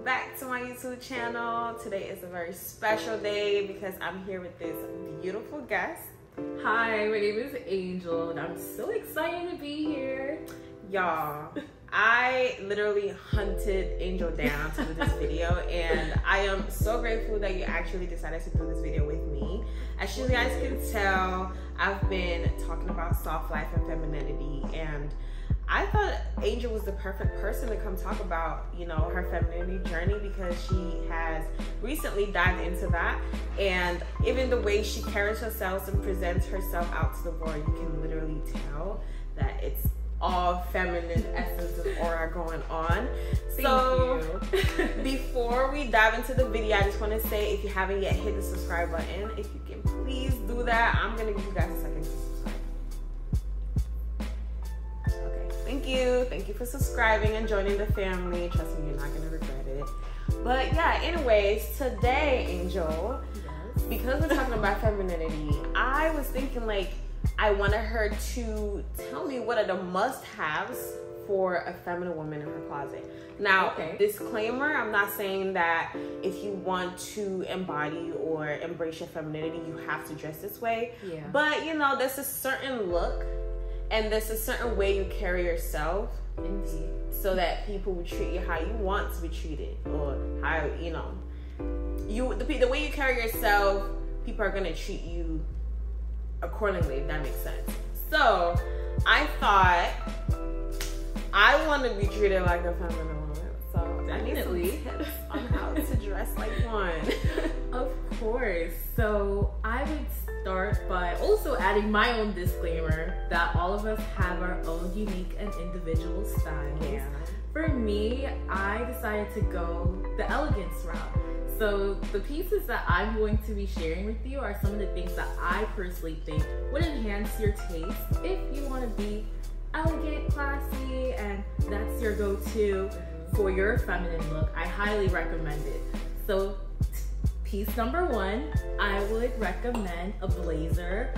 back to my YouTube channel. Today is a very special day because I'm here with this beautiful guest. Hi, my name is Angel and I'm so excited to be here. Y'all, I literally hunted Angel down to do this video and I am so grateful that you actually decided to do this video with me. As you guys can tell, I've been talking about soft life and femininity, and I thought Angel was the perfect person to come talk about, you know, her femininity journey, because she has recently dived into that. And even the way she carries herself and presents herself out to the world, you can literally tell that it's all feminine essence and aura going on. So before we dive into the video, I just want to say, if you haven't yet, hit the subscribe button. If you can please do that. I'm gonna give you guys a second to subscribe. Okay, thank you for subscribing and joining the family. Trust me, you're not gonna regret it. But yeah, anyways, today, Angel, because we're talking about femininity, I was thinking, like, I wanted her to tell me what are the must-haves for a feminine woman in her closet. Now, disclaimer, I'm not saying that if you want to embody or embrace your femininity, you have to dress this way. Yeah. But, you know, there's a certain look and there's a certain way you carry yourself. Indeed. So that people will treat you how you want to be treated, or how, you know, the way you carry yourself, people are going to treat you accordingly, if that makes sense. So I thought I want to be treated like a feminine woman, so definitely tips on how to dress like one. Of course. So I would start by also adding my own disclaimer that all of us have our own unique and individual styles. Yeah. For me, I decided to go the elegance route. So the pieces that I'm going to be sharing with you are some of the things that I personally think would enhance your taste if you want to be elegant, classy, and that's your go-to for your feminine look. I highly recommend it. So piece number one, I would recommend a blazer.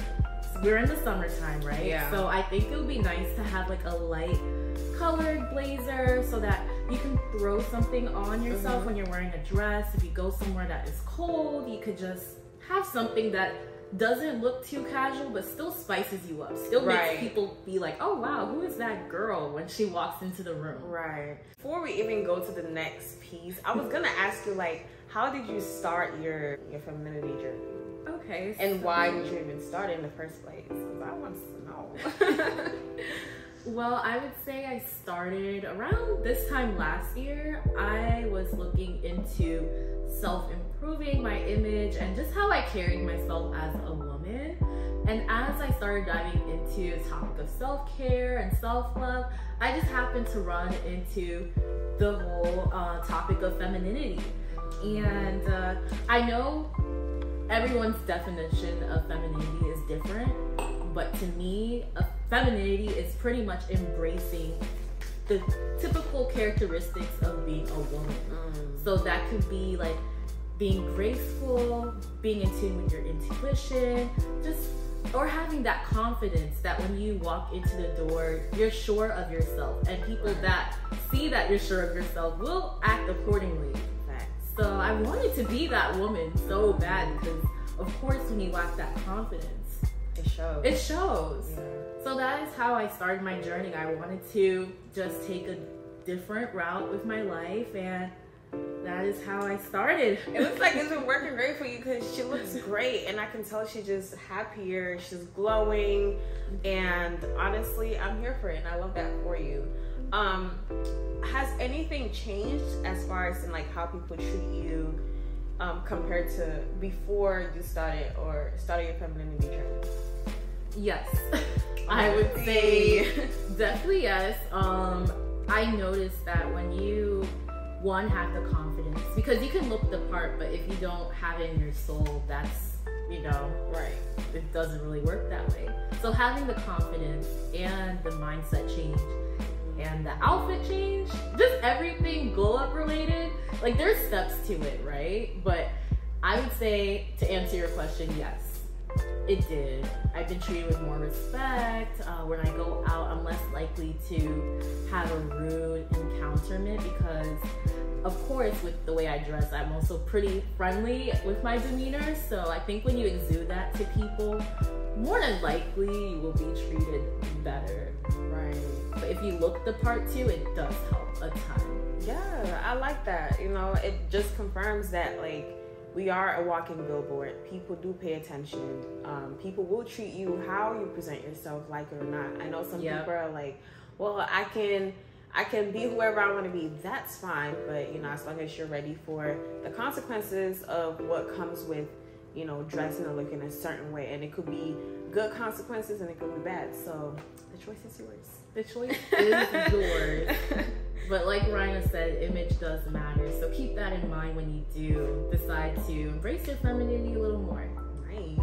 We're in the summertime, right? Yeah. So I think it would be nice to have like a light colored blazer so that you can throw something on yourself when you're wearing a dress. If you go somewhere that is cold, you could just have something that doesn't look too casual but still spices you up, still makes people be like, oh wow, who is that girl when she walks into the room. Right. Before we even go to the next piece, I was gonna ask you, like, how did you start your femininity journey? Okay. And why did you even start it in the first place? Because I want to know. Well, I would say I started around this time last year. I was looking into self-improving my image and just how I carried myself as a woman. And as I started diving into the topic of self-care and self-love, I just happened to run into the whole topic of femininity. And I know everyone's definition of femininity is different, but to me, femininity is pretty much embracing the typical characteristics of being a woman. So that could be like being graceful, being in tune with your intuition, or having that confidence that when you walk into the door, you're sure of yourself, and people that see that you're sure of yourself will act accordingly. So I wanted to be that woman so bad, because of course when you lack that confidence, it shows. It shows. Yeah. So that is how I started my journey. I wanted to just take a different route with my life, and that is how I started. It looks like it's been working great for you, because she looks great, and I can tell she's just happier, she's glowing, and honestly, I'm here for it, and I love that for you. Has anything changed as far as in like how people treat you compared to before you started your femininity journey? Yes. I would say definitely yes. I noticed that when you have the confidence, because you can look the part, but if you don't have it in your soul, that's, you know, it doesn't really work that way. So having the confidence and the mindset change and the outfit change, just everything glow up related, like there's steps to it, right? But I would say, to answer your question, yes. It did. I've been treated with more respect. When I go out, I'm less likely to have a rude encounterment because, of course, with the way I dress, I'm also pretty friendly with my demeanor. So I think when you exude that to people, more than likely you will be treated better. Right. But if you look the part too, it does help a ton. Yeah, I like that. You know, it just confirms that, like, we are a walking billboard. People do pay attention. People will treat you how you present yourself, like it or not. I know some people are like, well, I can be whoever I want to be. That's fine. But, you know, as long as you're ready for the consequences of what comes with, you know, dressing and looking a certain way. And it could be good consequences and it could be bad. So the choice is yours. The choice is yours. But like Ryan said, image does matter. So keep that in mind when you do decide to embrace your femininity a little more. Nice.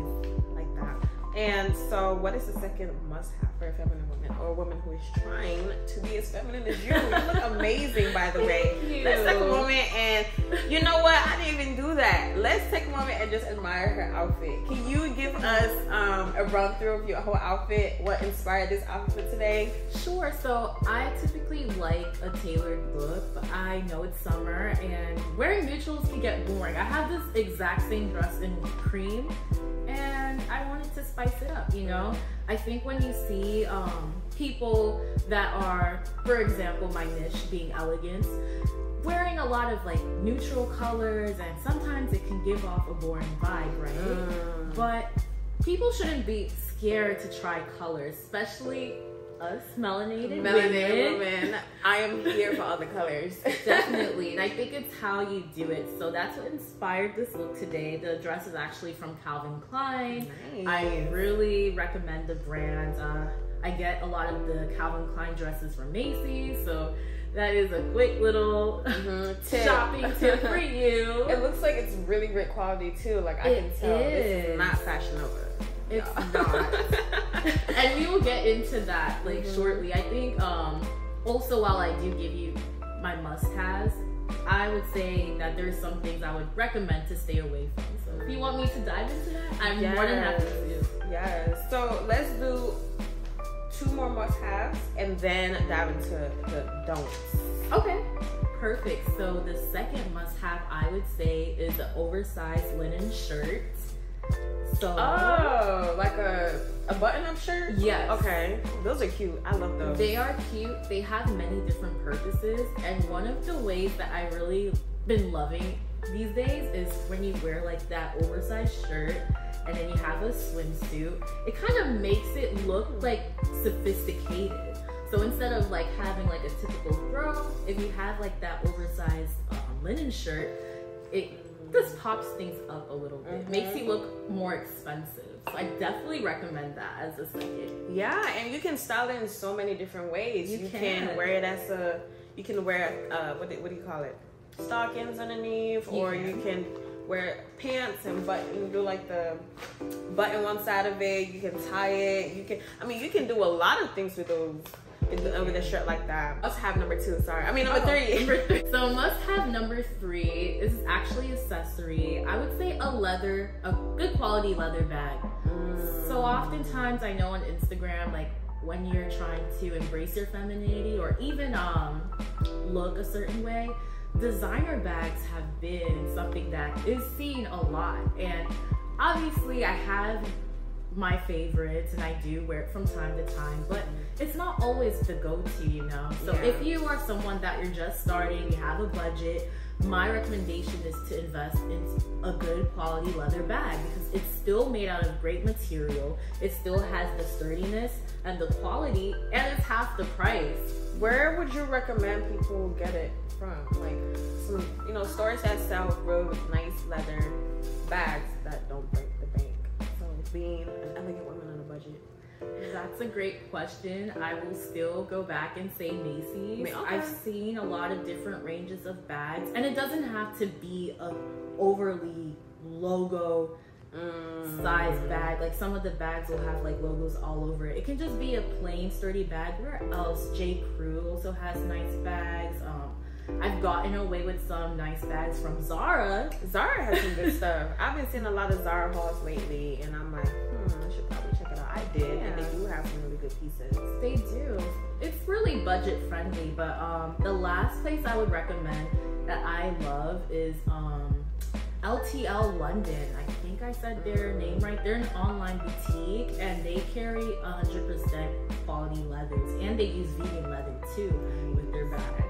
Like that. And so what is the second must-have for a feminine woman or a woman who is trying to be as feminine as you? You look amazing, by the way. Thank you. Let's take a moment and, you know what? I didn't even do that. Let's take a moment and just admire her outfit. Can you give us a run-through of your whole outfit? What inspired this outfit today? Sure. So I typically like a tailored look, but I know it's summer and wearing neutrals can get boring. I have this exact same dress in cream and I wanted to spice it up, you know? I think when you see people that are, for example, my niche being elegance, wearing a lot of like neutral colors, and sometimes it can give off a boring vibe, right? But people shouldn't be scared to try colors, especially us melanated women. I am here for all the colors. Definitely. And I think it's how you do it. So that's what inspired this look today. The dress is actually from Calvin Klein. Nice. I really recommend the brand. I get a lot of the Calvin Klein dresses from Macy's, so that is a quick little shopping tip for you. It looks like it's really great quality too. Like I can tell this is not Fashion Nova. It's not. And we will get into that like shortly. I think also while I do give you my must-haves, I would say that there's some things I would recommend to stay away from. So if you want me to dive into that, I'm more than happy to. Yes. So let's do 2 more must-haves and then dive into the don'ts. Okay. Perfect. So the second must-have I would say is an oversized linen shirt. So like a button-up shirt? Yes. Okay. Those are cute. I love those. They are cute. They have many different purposes. And one of the ways that I really been loving these days is when you wear like that oversized shirt and then you have a swimsuit, it kind of makes it look like sophisticated. So instead of like having like a typical throw, if you have like that oversized linen shirt, it just pops things up a little bit. Makes you look more expensive. So I definitely recommend that as a second. Yeah, and you can style it in so many different ways. You can wear it as a, you can wear what do you call it? Stockings underneath, or you can wear pants and button, do like the button one side of it. You can tie it. You can do a lot of things with those. With a shirt like that. Must have number 2, sorry. I mean number 3. So must have number 3 is actually accessory. I would say a good quality leather bag. So oftentimes I know on Instagram, like when you're trying to embrace your femininity or even look a certain way, designer bags have been something that is seen a lot. And obviously I have my favorites and I do wear it from time to time, but it's not always the go-to, you know? So if you are someone that you're just starting, you have a budget, my recommendation is to invest in a good quality leather bag because it's still made out of great material. It still has the sturdiness and the quality, and it's half the price. Where would you recommend people get it from? Like some, you know, stores that sell real nice leather bags that don't break the bank. So being an elegant woman on a budget. That's a great question. I will still go back and say Macy's. I've seen a lot of different ranges of bags, and it doesn't have to be a overly logo size bag. Like some of the bags will have like logos all over it. It can just be a plain sturdy bag. Where else? J. Crew also has nice bags. I've gotten away with some nice bags from Zara. Zara has some good stuff. I've been seeing a lot of Zara hauls lately, and I'm like, I should probably check it out. I did, and they do have some really good pieces. They do. It's really budget friendly, but the last place I would recommend that I love is LTL London. I think I said their name right. They're an online boutique, and they carry 100% quality leathers, and they use vegan leather too with their bags.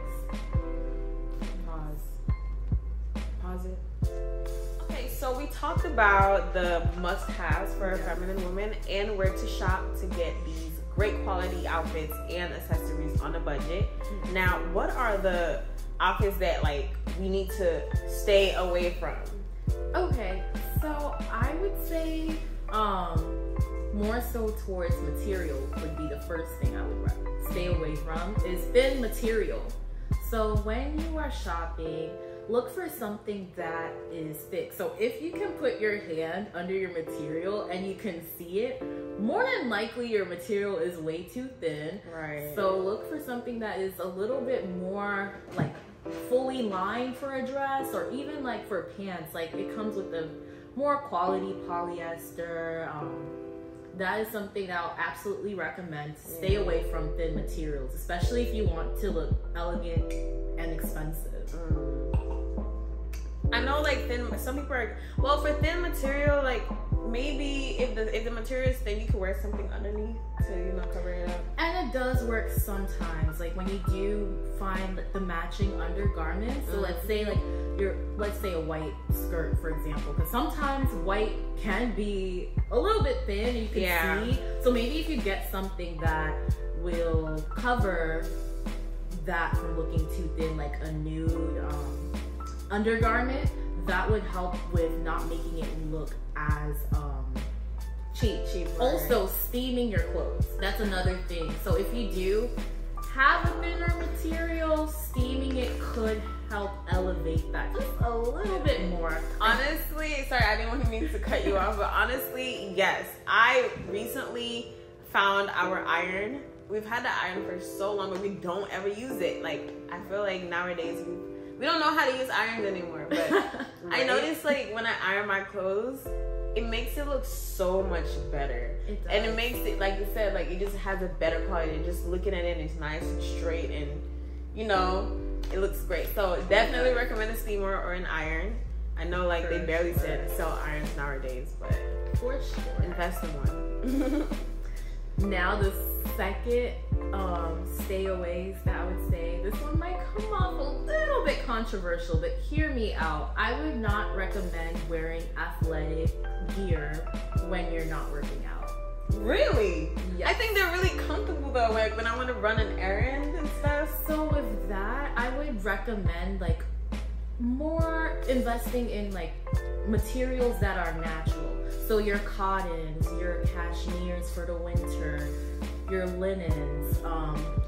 Pause it. Okay, so we talked about the must-haves for feminine women and where to shop to get these great quality outfits and accessories on a budget. Now, what are the outfits that like we need to stay away from? Okay, so I would say more so towards material would be the first thing I would stay away from is thin material. So when you are shopping, look for something that is thick. So if you can put your hand under your material and you can see it, more than likely your material is way too thin. Right. So look for something that is a little bit more like fully lined for a dress, or even like for pants, like it comes with a more quality polyester. That is something that I'll absolutely recommend. Stay away from thin materials, especially if you want to look elegant and expensive. I know like some people are, well, for thin material, like maybe if the material is thin, you can wear something underneath to cover it up. And it does work sometimes, like when you do find the matching undergarments. So let's say like let's say a white skirt, for example, because sometimes white can be a little bit thin, you can see. So maybe if you get something that will cover that from looking too thin, like a nude undergarment, that would help with not making it look as cheap. Right. Also, steaming your clothes, that's another thing. So if you do have a thinner material, steaming it could help elevate that just a little bit more. Honestly, sorry, I didn't mean to cut you off, but honestly, yes. I recently found our iron. We've had the iron for so long, but we don't ever use it. Like, I feel like nowadays we don't know how to use irons anymore, but right? I noticed like when I iron my clothes, it makes it look so much better. It does. And it makes it, like you said, like it just has a better quality. And just looking at it, it's nice and straight, and it looks great. So definitely recommend a steamer or an iron. I know like they barely sell irons nowadays, but for sure, invest in one. Now the second stayaways that I would say, this one might come off a little bit controversial, but hear me out. I would not recommend wearing athletic gear when you're not working out. Really? Yes. I think they're really comfortable though, like when I want to run an errand and stuff. So with that, I would recommend like more investing in like materials that are natural. So your cottons, your cashmeres for the winter, your linens,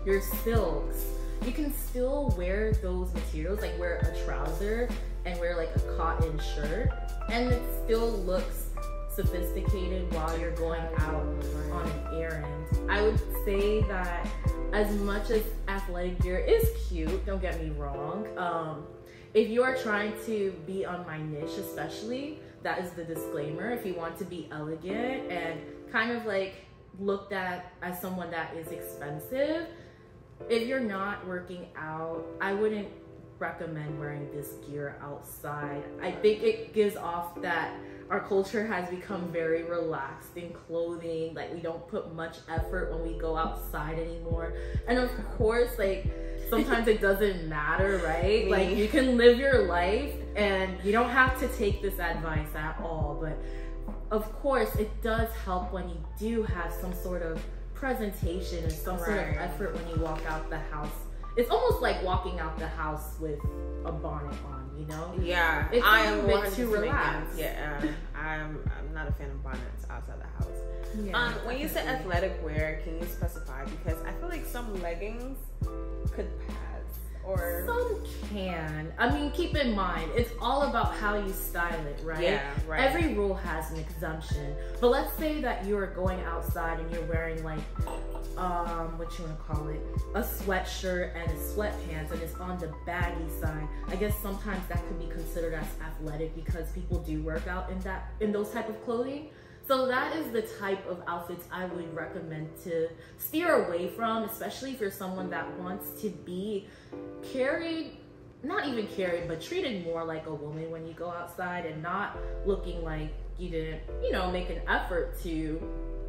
your silks. You can still wear those materials, like wear a trouser and wear like a cotton shirt, and it still looks sophisticated while you're going out on an errand. I would say that as much as athletic gear is cute, don't get me wrong, if you are trying to be on my niche especially, that is the disclaimer. If you want to be elegant and kind of like looked at as someone that is expensive, if you're not working out, I wouldn't recommend wearing this gear outside. I think it gives off that our culture has become very relaxed in clothing. Like we don't put much effort when we go outside anymore. And of course, like sometimes it doesn't matter, right? Like you can live your life and you don't have to take this advice at all. But of course, it does help when you do have some sort of presentation and some sort of effort when you walk out the house. It's almost like walking out the house with a bonnet on, Yeah, it's I am a bit too relaxed. Yeah, I'm not a fan of bonnets outside the house. Yeah, when you say athletic wear, can you specify? Because I feel like some leggings could pass, or some can. I mean, keep in mind, it's all about how you style it, right? Yeah, right. Every rule has an exemption. But let's say that you are going outside and you're wearing like what you want to call it, a sweatshirt and a sweatpants, and it's on the baggy side, I guess sometimes that could be considered as athletic because people do work out in those type of clothing. So that is the type of outfits I would recommend to steer away from, especially if you're someone that wants to be carried, not even carried, but treated more like a woman when you go outside and not looking like you didn't, you know, make an effort to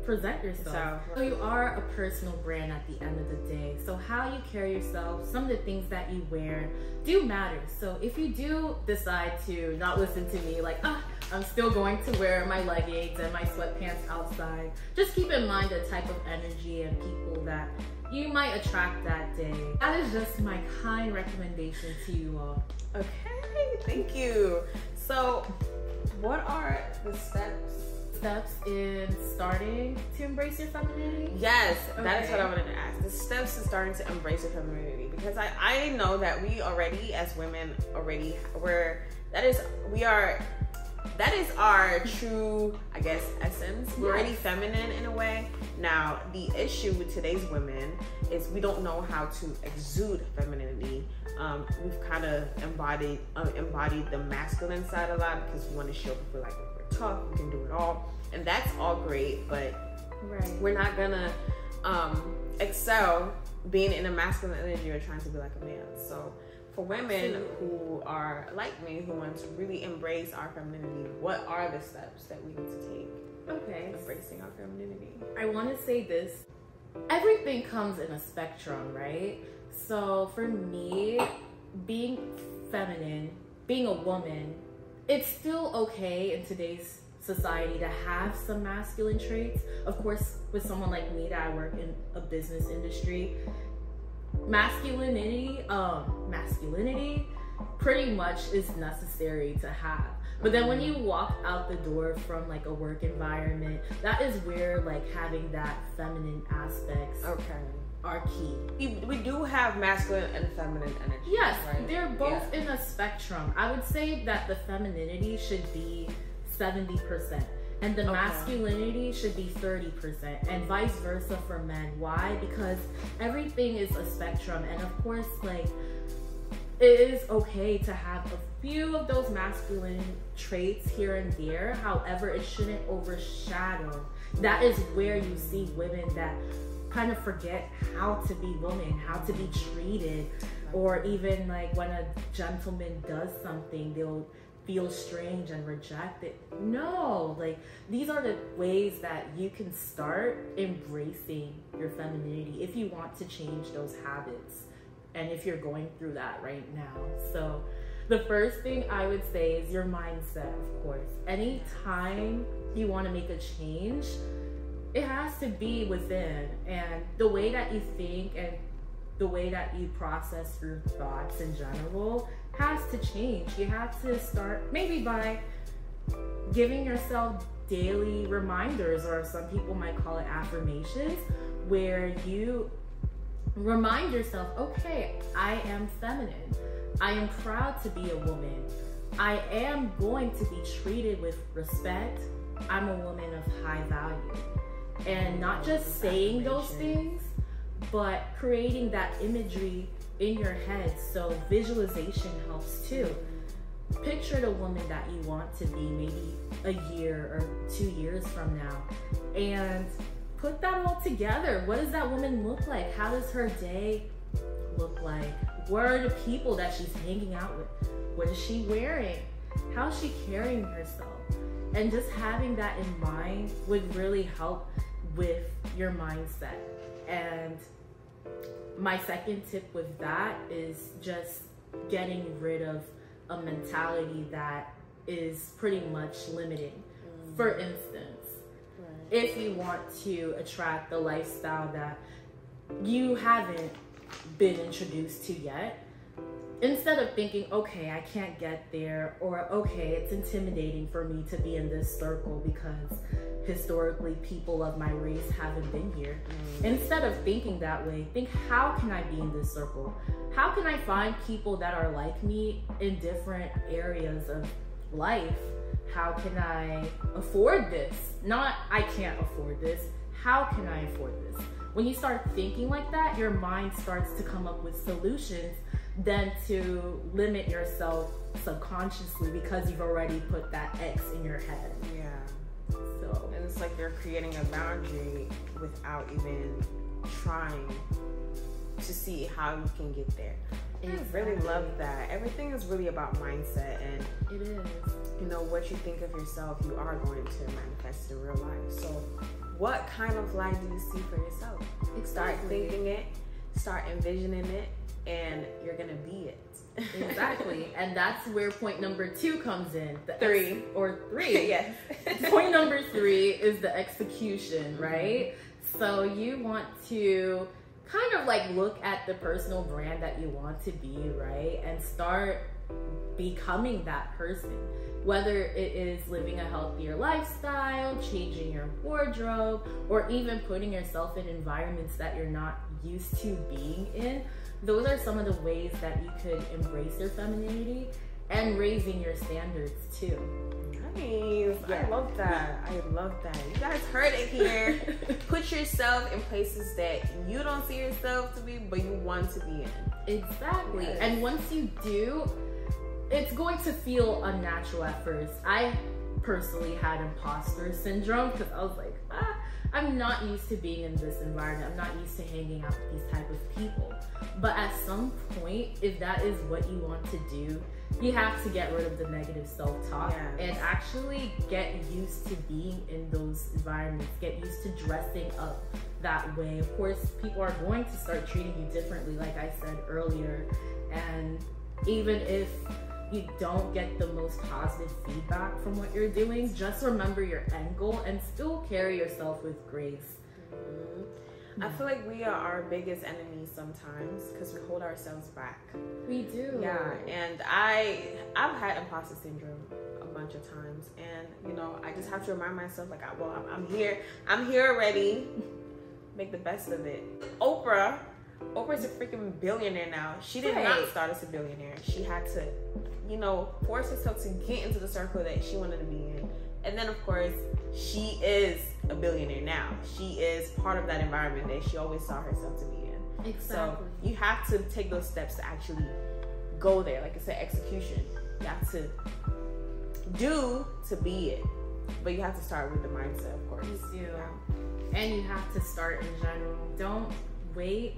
present yourself. So you are a personal brand at the end of the day. So how you carry yourself, some of the things that you wear do matter. So if you do decide to not listen to me, like, I'm still going to wear my leggings and my sweatpants outside, just keep in mind the type of energy and people that you might attract that day. That is just my kind recommendation to you all. Okay, thank you. So what are the steps in starting to embrace your femininity? Yes, okay. That is what I wanted to ask. The steps to starting to embrace your femininity, because I know that we already, as women, that is our true, I guess, essence. We're already feminine in a way. Now, the issue with today's women is we don't know how to exude femininity. We've kind of embodied the masculine side a lot because we want to show people like we're tough, we can do it all, and that's all great. But we're not gonna excel being in a masculine energy or trying to be like a man. So for women who are like me, who want to really embrace our femininity, what are the steps that we need to take? Okay. Embracing our femininity. I want to say this. Everything comes in a spectrum, right? So for me, being feminine, being a woman, it's still okay in today's society to have some masculine traits. Of course, with someone like me that I work in a business industry, masculinity pretty much is necessary to have. But then when you walk out the door from like a work environment, that is where like having that feminine aspects are key. We do have masculine and feminine energy. Yes, right? They're both in a spectrum. I would say that the femininity should be 70%. And the masculinity should be 30%, and vice versa for men. Why? Because everything is a spectrum, and of course, like, it is okay to have a few of those masculine traits here and there. However, it shouldn't overshadow. That is where you see women that kind of forget how to be women, how to be treated, or even like when a gentleman does something, they'll feel strange and reject it. No, like, these are the ways that you can start embracing your femininity if you want to change those habits and if you're going through that right now. So the first thing I would say is your mindset, of course. Anytime you want to make a change, it has to be within, and the way that you think and the way that you process your thoughts in general has to change. You have to start maybe by giving yourself daily reminders, or some people might call it affirmations, where you remind yourself, okay, I am feminine. I am proud to be a woman. I am going to be treated with respect. I'm a woman of high value. And not just saying those things, but creating that imagery in your head. So visualization helps too. Picture the woman that you want to be maybe a year or 2 years from now, and put that all together. What does that woman look like? How does her day look like? Where are the people that she's hanging out with? What is she wearing? How is she carrying herself? And just having that in mind would really help with your mindset. And my second tip with that is just getting rid of a mentality that is pretty much limiting. For instance, if you want to attract the lifestyle that you haven't been introduced to yet, instead of thinking, okay, I can't get there, or okay, it's intimidating for me to be in this circle because historically people of my race haven't been here. Instead of thinking that way, think, how can I be in this circle? How can I find people that are like me in different areas of life? How can I afford this? Not, I can't afford this. How can I afford this? when you start thinking like that, your mind starts to come up with solutions than to limit yourself subconsciously because you've already put that X in your head. Yeah. So, and it's like you're creating a boundary without even trying to see how you can get there. Exactly. I really love that. Everything is really about mindset, and it is. You know, what you think of yourself, you are going to manifest in real life. So what kind of life do you see for yourself? Exactly. Start thinking it, start envisioning it, and you're gonna be it. Exactly. And that's where point number 2 comes in. The three. Yes. Point number 3 is the execution, right? So you want to kind of like look at the personal brand that you want to be, right? And start becoming that person. Whether it is living a healthier lifestyle, changing your wardrobe, or even putting yourself in environments that you're not used to being in. Those are some of the ways that you could embrace your femininity and raising your standards too. Nice. Yeah. I love that. You guys heard it here. Put yourself in places that you don't see yourself to be, but you want to be in. Exactly. Yes. And once you do, it's going to feel unnatural at first. I personally had imposter syndrome because I was like, I'm not used to being in this environment. I'm not used to hanging out with these type of people. But at some point, if that is what you want to do, you have to get rid of the negative self-talk and actually get used to being in those environments, get used to dressing up that way. Of course, people are going to start treating you differently, like I said earlier. And even if you don't get the most positive feedback from what you're doing, just remember your end goal and still carry yourself with grace. I feel like we are our biggest enemies sometimes because we hold ourselves back. We do. Yeah, and I've had imposter syndrome a bunch of times, and you know, I just have to remind myself like, I'm here already. Make the best of it. Oprah's a freaking billionaire now. She did not start as a billionaire. She had to, you know, force herself to get into the circle that she wanted to be in. And then, of course, she is a billionaire now. She is part of that environment that she always saw herself to be in. Exactly. So you have to take those steps to actually go there. Like I said, execution. You have to do to be it. But you have to start with the mindset, of course. You do. Yeah. And you have to start in general. Don't wait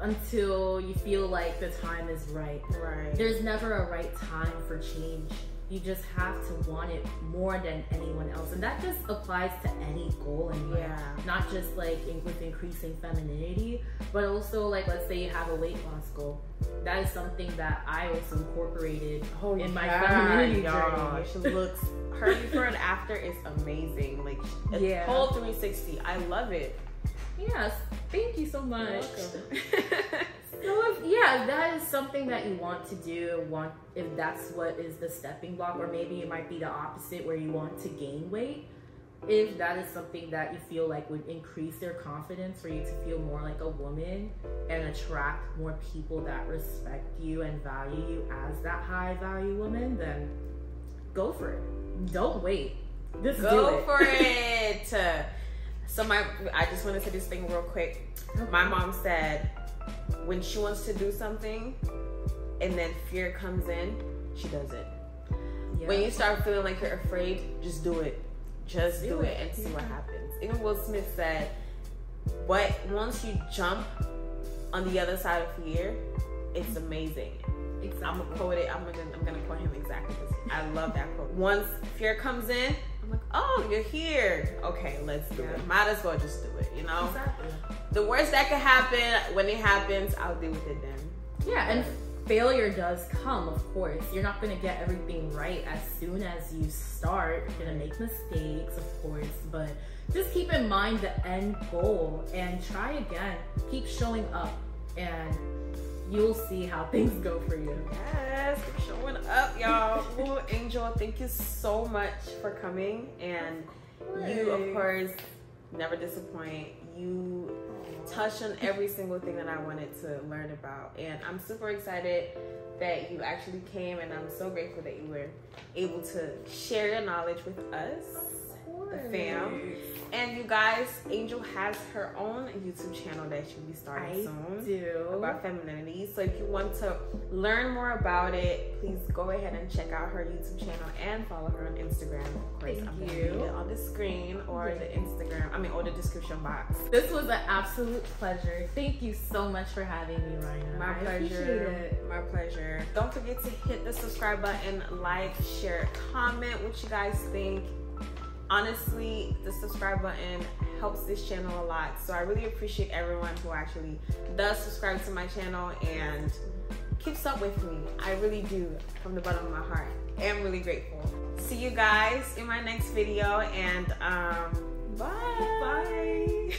until you feel like the time is right. Right. There's never a right time for change. You just have to want it more than anyone else. And that just applies to any goal in life. Yeah. Not just like with increasing femininity, but also like, let's say you have a weight loss goal. That is something that I also incorporated in my femininity journey. She looks, her before and after is amazing. Like, a whole 360. I love it. Yes, thank you so much. So if that is something that you want to do, if that's what is the stepping block, or maybe it might be the opposite where you want to gain weight, if that is something that you feel like would increase their confidence for you to feel more like a woman and attract more people that respect you and value you as that high value woman, then go for it. Don't wait. Just go for it. So I just want to say this thing real quick. Okay. My mom said when she wants to do something and then fear comes in, she does it. Yeah. When you start feeling like you're afraid, just do it. Just do it and see what happens. Even Will Smith said, once you jump on the other side of fear, it's amazing. Exactly. I'm gonna quote it. I'm gonna quote him exactly. I love that quote. Once fear comes in, I'm like, oh, you're here. Okay, let's do it. Might as well just do it, you know? Exactly. The worst that could happen, when it happens, I'll deal with it then. Yeah, and failure does come, of course. You're not going to get everything right as soon as you start. You're going to make mistakes, of course, but just keep in mind the end goal and try again. Keep showing up and you'll see how things go for you. Yes, keep showing up, y'all. Ooh, Angel, thank you so much for coming. And you, of course, never disappoint. You touch on every single thing that I wanted to learn about. And I'm super excited that you actually came, and I'm so grateful that you were able to share your knowledge with us. the fam. And you guys, Angel has her own YouTube channel that she'll be starting soon about femininity. So if you want to learn more about it, please go ahead and check out her YouTube channel and follow her on Instagram. Of course, I'm gonna leave it on the screen or the Instagram, or the description box. This was an absolute pleasure. Thank you so much for having me, Raina. My pleasure. My pleasure. Don't forget to hit the subscribe button, like, share, comment what you guys think. Honestly, the subscribe button helps this channel a lot, so I really appreciate everyone who actually does subscribe to my channel and keeps up with me. I really do, from the bottom of my heart. I'm really grateful. See you guys in my next video, and bye.